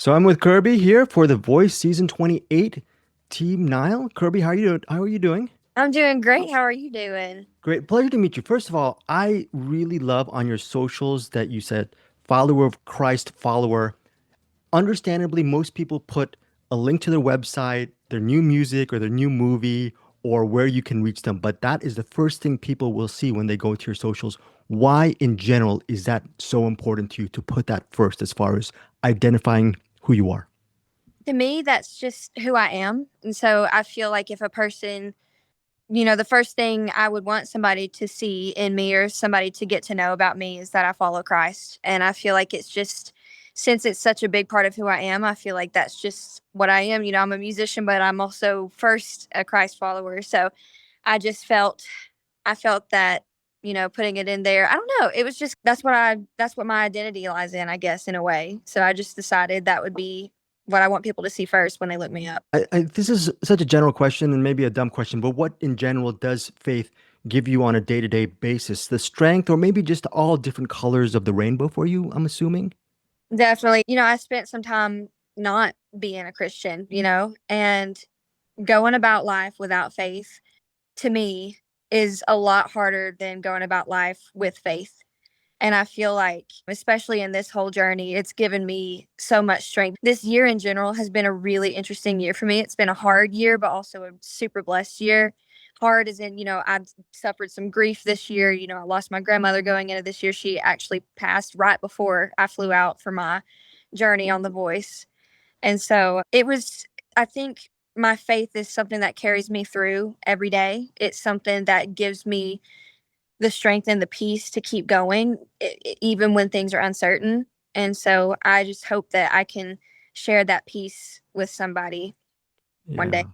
So I'm with Kirby here for The Voice Season 28, Team Niall. Kirby, how are you doing? How are you doing? I'm doing great. How are you doing? Great. Pleasure to meet you. First of all, I really love on your socials that you said follower of Christ follower. Understandably, most people put a link to their website, their new music or their new movie or where you can reach them, but that is the first thing people will see when they go to your socials. Why in general is that so important to you to put that first as far as identifying who you are? To me, that's just who I am. And so I feel like if a person, the first thing I would want somebody to see in me or somebody to get to know about me is that I follow Christ. And I feel like it's just, since it's such a big part of who I am, I feel like that's just what I am. I'm a musician, but I'm also first a Christ follower. So I just I felt that, putting it in there, I don't know. It was just, that's what my identity lies in, I guess, in a way. So I just decided that would be what I want people to see first when they look me up. This is such a general question and maybe a dumb question, but what in general does faith give you on a day-to-day basis? The strength or maybe just all different colors of the rainbow for you, I'm assuming? Definitely. I spent some time not being a Christian, and going about life without faith to me is a lot harder than going about life with faith. And I feel like, especially in this whole journey, it's given me so much strength. This year in general has been a really interesting year for me. It's been a hard year, but also a super blessed year. Hard as in, I've suffered some grief this year. I lost my grandmother going into this year. She actually passed right before I flew out for my journey on The Voice. And so I think my faith is something that carries me through every day. It's something that gives me the strength and the peace to keep going, even when things are uncertain. And so I just hope that I can share that peace with somebody one day. Yeah.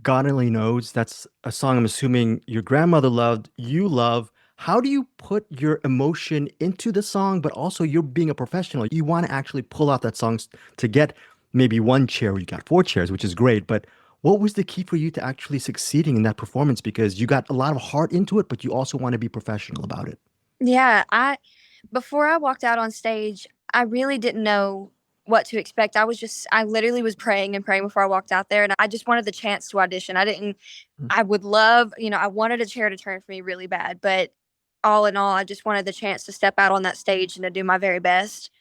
God only knows. That's a song I'm assuming your grandmother loved, you love. How do you put your emotion into the song, but also you're being a professional? You want to actually pull out that song to get maybe one chair, you got four chairs, which is great. But what was the key for you to actually succeeding in that performance? Because you got a lot of heart into it, but you also want to be professional about it. Yeah, before I walked out on stage, I really didn't know what to expect. I literally was praying and praying before I walked out there, and I just wanted the chance to audition. I would love, I wanted a chair to turn for me really bad, but all in all, I just wanted the chance to step out on that stage and to do my very best.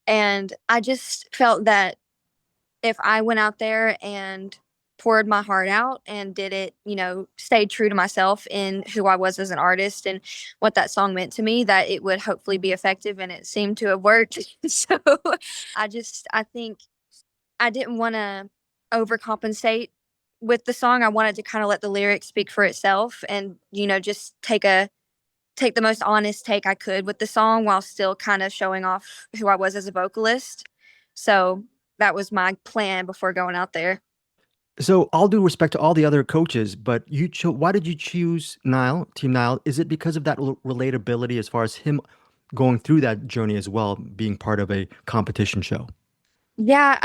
And I just felt that if I went out there and poured my heart out and did it, stayed true to myself in who I was as an artist and what that song meant to me, that it would hopefully be effective. And it seemed to have worked. So I think I didn't want to overcompensate with the song. I wanted to kind of let the lyrics speak for itself and, just take the most honest take I could with the song while still kind of showing off who I was as a vocalist. So that was my plan before going out there. So, all due respect to all the other coaches, but why did you choose Niall, Team Niall? Is it because of that relatability as far as him going through that journey as well, being part of a competition show? Yeah,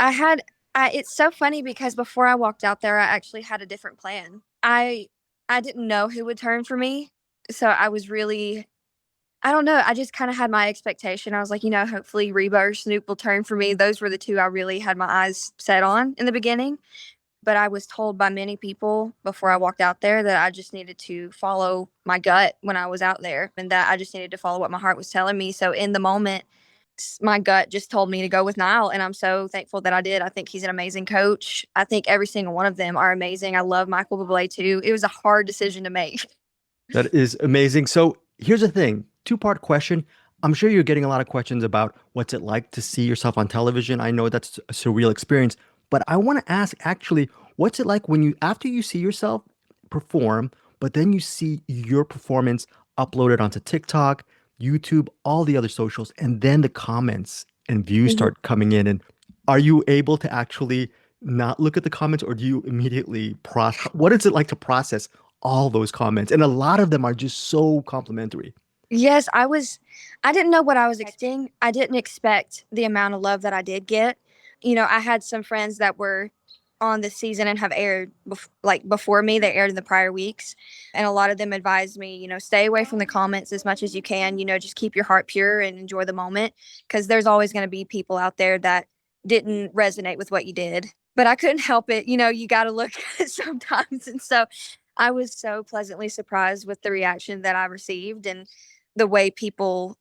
it's so funny because before I walked out there, I actually had a different plan. I didn't know who would turn for me. So I don't know. I just kind of had my expectation. I was like, hopefully Reba or Snoop will turn for me. Those were the two I really had my eyes set on in the beginning. But I was told by many people before I walked out there that I just needed to follow my gut when I was out there and that I just needed to follow what my heart was telling me. So in the moment, my gut just told me to go with Niall, and I'm so thankful that I did. I think he's an amazing coach. I think every single one of them are amazing. I love Michael Bublé too. It was a hard decision to make. That is amazing. So, here's the thing two-part question. I'm sure you're getting a lot of questions about what's it like to see yourself on television. I know that's a surreal experience, but I want to ask actually, what's it like when after you see yourself perform, but then you see your performance uploaded onto TikTok, YouTube, all the other socials, and then the comments and views Mhm. start coming in? And are you able to actually not look at the comments or do you immediately process? What is it like to process all those comments? And a lot of them are just so complimentary. Yes, I didn't know what I was expecting. I didn't expect the amount of love that I did get. I had some friends that were on this season and have aired before me. They aired in the prior weeks, and a lot of them advised me, stay away from the comments as much as you can. Just keep your heart pure and enjoy the moment because there's always going to be people out there that didn't resonate with what you did. But I couldn't help it. You got to look at it sometimes. And so I was so pleasantly surprised with the reaction that I received and the way people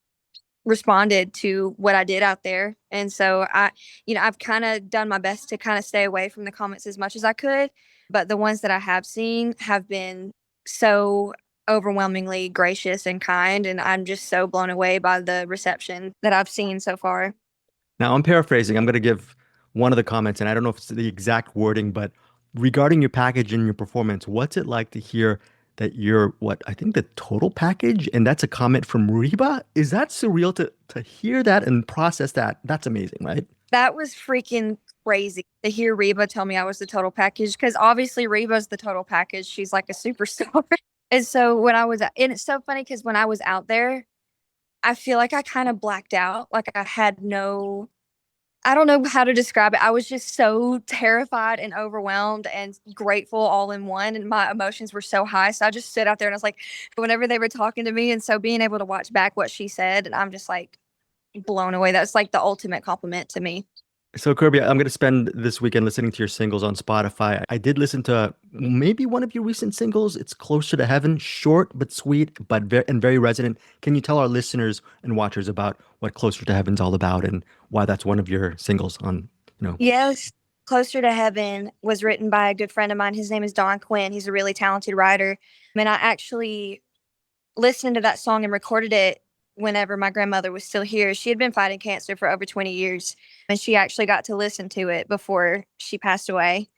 responded to what I did out there. And so I've kind of done my best to kind of stay away from the comments as much as I could. But the ones that I have seen have been so overwhelmingly gracious and kind. And I'm just so blown away by the reception that I've seen so far. Now, I'm paraphrasing. I'm going to give one of the comments, and I don't know if it's the exact wording, but regarding your package and your performance, what's it like to hear that you're what I think the total package? And that's a comment from Reba. Is that surreal to hear that and process that? That's amazing, right? That was freaking crazy to hear Reba tell me I was the total package because obviously Reba's the total package. She's like a superstar. And so and it's so funny because when I was out there, I feel like I kind of blacked out. Like I don't know how to describe it. I was just so terrified and overwhelmed and grateful all in one. And my emotions were so high. So I just stood out there and I was like, whenever they were talking to me. And so being able to watch back what she said, and I'm just like blown away. That's like the ultimate compliment to me. So, Kirby, I'm going to spend this weekend listening to your singles on Spotify. I did listen to maybe one of your recent singles. It's Closer to Heaven, short but sweet, but very resonant. Can you tell our listeners and watchers about what Closer to Heaven's all about and why that's one of your singles on? Yes. Closer to Heaven was written by a good friend of mine. His name is Don Quinn. He's a really talented writer. And I actually listened to that song and recorded it whenever my grandmother was still here. She had been fighting cancer for over 20 years, and she actually got to listen to it before she passed away.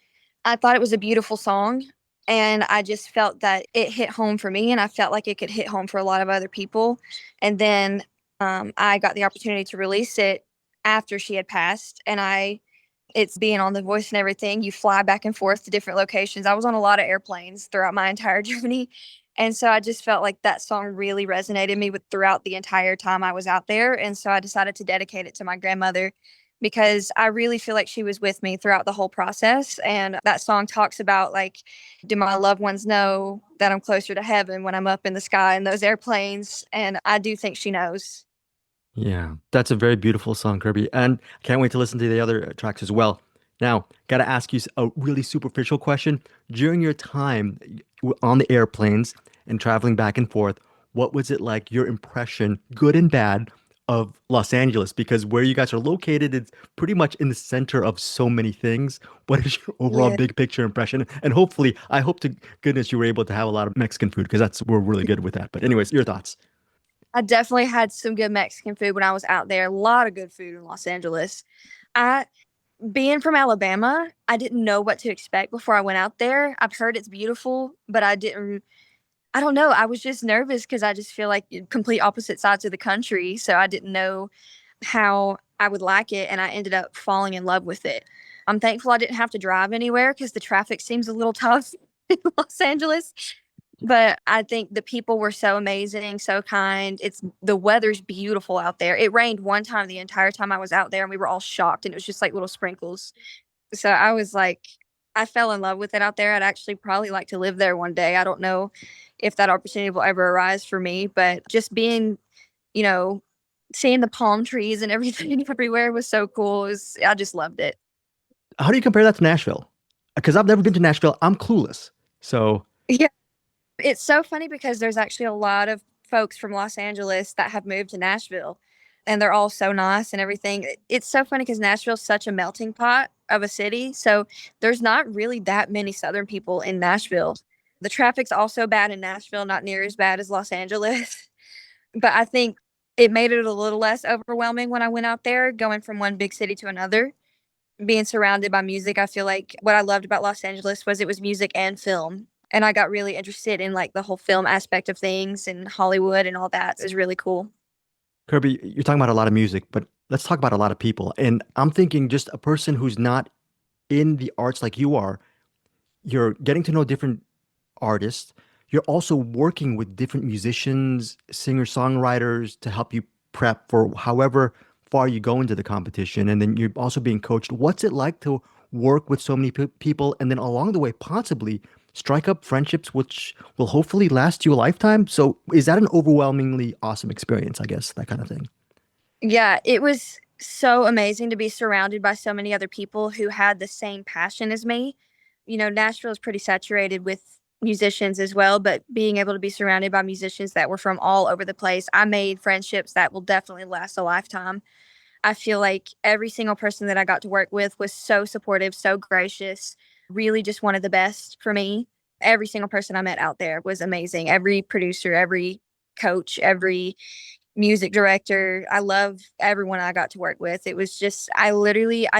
I thought it was a beautiful song, and I just felt that it hit home for me, and I felt like it could hit home for a lot of other people. And then I got the opportunity to release it after she had passed, and it's being on The Voice and everything. You fly back and forth to different locations. I was on a lot of airplanes throughout my entire journey. And so I just felt like that song really resonated me with throughout the entire time I was out there. And so I decided to dedicate it to my grandmother because I really feel like she was with me throughout the whole process. And that song talks about like, do my loved ones know that I'm closer to heaven when I'm up in the sky in those airplanes? And I do think she knows. Yeah, that's a very beautiful song, Kirby. And I can't wait to listen to the other tracks as well. Now, got to ask you a really superficial question. During your time on the airplanes and traveling back and forth, what was it like, your impression, good and bad, of Los Angeles? Because where you guys are located, it's pretty much in the center of so many things. What is your overall Yeah. big picture impression? And hopefully, I hope to goodness you were able to have a lot of Mexican food because we're really good with that. But anyways, your thoughts. I definitely had some good Mexican food when I was out there. A lot of good food in Los Angeles. I Being from Alabama, I didn't know what to expect before I went out there. I've heard it's beautiful, but I don't know. I was just nervous because I just feel like complete opposite sides of the country. So I didn't know how I would like it. And I ended up falling in love with it. I'm thankful I didn't have to drive anywhere because the traffic seems a little tough in Los Angeles. But I think the people were so amazing, so kind. The weather's beautiful out there. It rained one time the entire time I was out there, and we were all shocked, and it was just like little sprinkles. So I was like, I fell in love with it out there. I'd actually probably like to live there one day. I don't know if that opportunity will ever arise for me, but just you know, seeing the palm trees and everything everywhere was so cool. I just loved it. How do you compare that to Nashville? Because I've never been to Nashville. I'm clueless. So, Yeah. It's so funny because there's actually a lot of folks from Los Angeles that have moved to Nashville and they're all so nice and everything. It's so funny because Nashville's such a melting pot of a city. So there's not really that many Southern people in Nashville. The traffic's also bad in Nashville, not near as bad as Los Angeles. But I think it made it a little less overwhelming when I went out there, going from one big city to another. Being surrounded by music, I feel like what I loved about Los Angeles was it was music and film. And I got really interested in like the whole film aspect of things and Hollywood and all that is really cool. Kirby, you're talking about a lot of music, but let's talk about a lot of people. And I'm thinking just a person who's not in the arts like you are, you're getting to know different artists. You're also working with different musicians, singer-songwriters to help you prep for however far you go into the competition. And then you're also being coached. What's it like to work with so many people and then along the way possibly strike up friendships which will hopefully last you a lifetime? So is that an overwhelmingly awesome experience, I guess, that kind of thing? Yeah, it was. so amazing to be surrounded by so many other people who had the same passion as me. Nashville is pretty saturated with musicians as well, but being able to be surrounded by musicians that were from all over the place, I made friendships that will definitely last a lifetime. I feel like every single person that I got to work with was so supportive, so gracious, really just one of the best for me. Every single person I met out there was amazing. Every producer, every coach, every music director. I love everyone I got to work with. It was just, I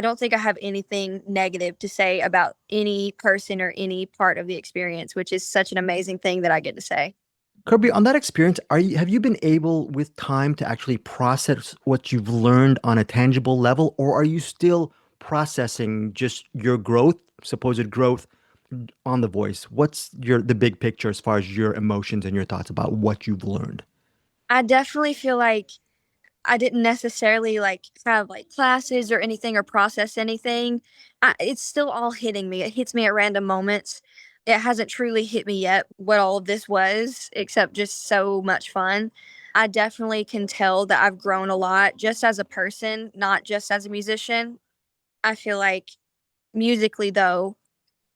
don't think I have anything negative to say about any person or any part of the experience, which is such an amazing thing that I get to say. Kirby, on that experience, have you been able with time to actually process what you've learned on a tangible level, or are you still processing just your growth, supposed growth on The Voice? What's the big picture as far as your emotions and your thoughts about what you've learned? I definitely feel like I didn't necessarily like have like classes or anything or process anything. It's still all hitting me. It hits me at random moments. It hasn't truly hit me yet what all of this was, except just so much fun. I definitely can tell that I've grown a lot just as a person, not just as a musician. I feel like musically, though,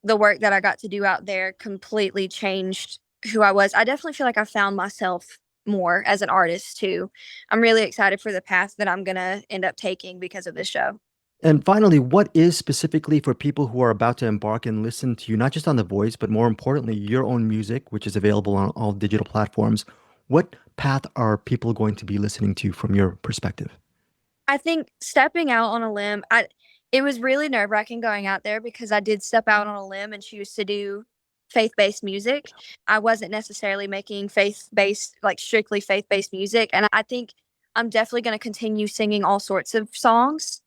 the work that I got to do out there completely changed who I was. I definitely feel like I found myself more as an artist too. I'm really excited for the path that I'm going to end up taking because of this show. And finally, what is specifically for people who are about to embark and listen to you, not just on The Voice, but more importantly, your own music, which is available on all digital platforms? What path are people going to be listening to from your perspective? I think stepping out on a limb, it was really nerve-wracking going out there because I did step out on a limb and choose to do faith-based music. I wasn't necessarily making faith-based, like strictly faith-based music, and I think I'm definitely going to continue singing all sorts of songs.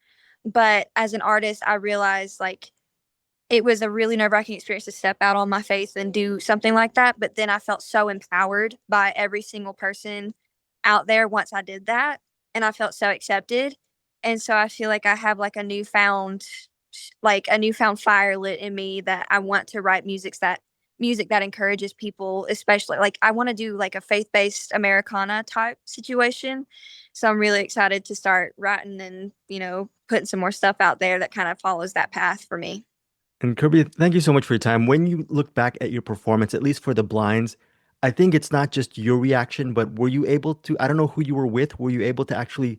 But as an artist, I realized like it was a really nerve-wracking experience to step out on my faith and do something like that. But then I felt so empowered by every single person out there once I did that, and I felt so accepted. And so I feel like I have like a newfound fire lit in me that I want to write music that encourages people, especially like I want to do like a faith-based Americana type situation. So I'm really excited to start writing and, putting some more stuff out there that kind of follows that path for me. And Kirby, thank you so much for your time. When you look back at your performance, at least for the blinds, I think it's not just your reaction, but were you able to, I don't know who you were with, were you able to actually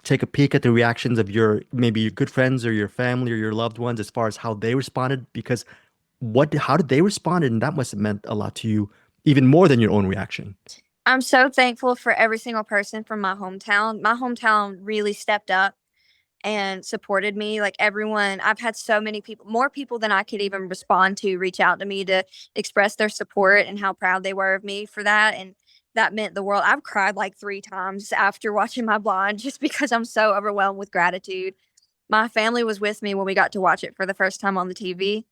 take a peek at the reactions of maybe your good friends or your family or your loved ones as far as how they responded? Because how did they respond? And that must have meant a lot to you, even more than your own reaction. I'm so thankful for every single person from my hometown. My hometown really stepped up and supported me. Like everyone, I've had so many people, more people than I could even respond to, reach out to me to express their support and how proud they were of me for that. And that meant the world. I've cried like 3 times after watching my blonde just because I'm so overwhelmed with gratitude. My family was with me when we got to watch it for the first time on the TV.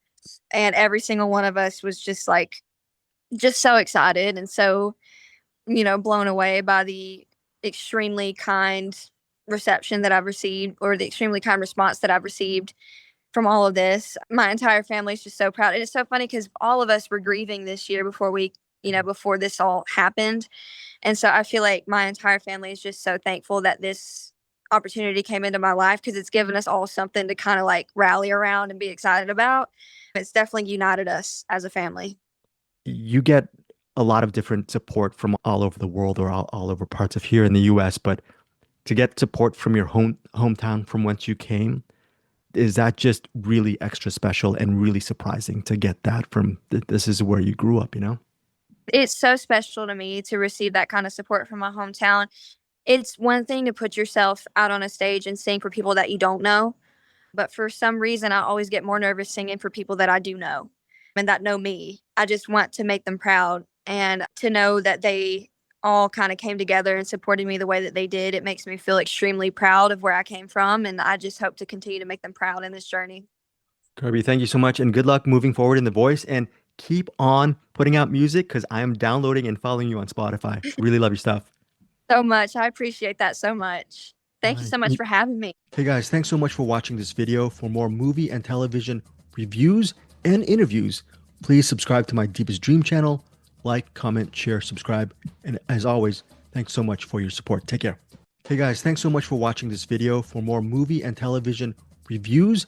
And every single one of us was just so excited and so, blown away by the extremely kind reception that I've received or the extremely kind response that I've received from all of this. My entire family is just so proud. And it's so funny because all of us were grieving this year before this all happened. And so I feel like my entire family is just so thankful that this opportunity came into my life because it's given us all something to kind of like rally around and be excited about. It's definitely united us as a family. You get a lot of different support from all over the world or all over parts of here in the US, but to get support from your hometown from whence you came, is that just really extra special and really surprising to get that from this is where you grew up, you know? It's so special to me to receive that kind of support from my hometown. It's one thing to put yourself out on a stage and sing for people that you don't know, but for some reason, I always get more nervous singing for people that I do know and that know me. I just want to make them proud and to know that they all kind of came together and supported me the way that they did. It makes me feel extremely proud of where I came from, and I just hope to continue to make them proud in this journey. Kirby, thank you so much and good luck moving forward in The Voice and keep on putting out music because I am downloading and following you on Spotify. Really love your stuff. So much. I appreciate that so much. All Thank you right. so much for having me. Hey guys, thanks so much for watching this video. For more movie and television reviews and interviews, please subscribe to my Deepest Dream channel. Like, comment, share, subscribe. And as always, thanks so much for your support. Take care. Hey guys, thanks so much for watching this video. For more movie and television reviews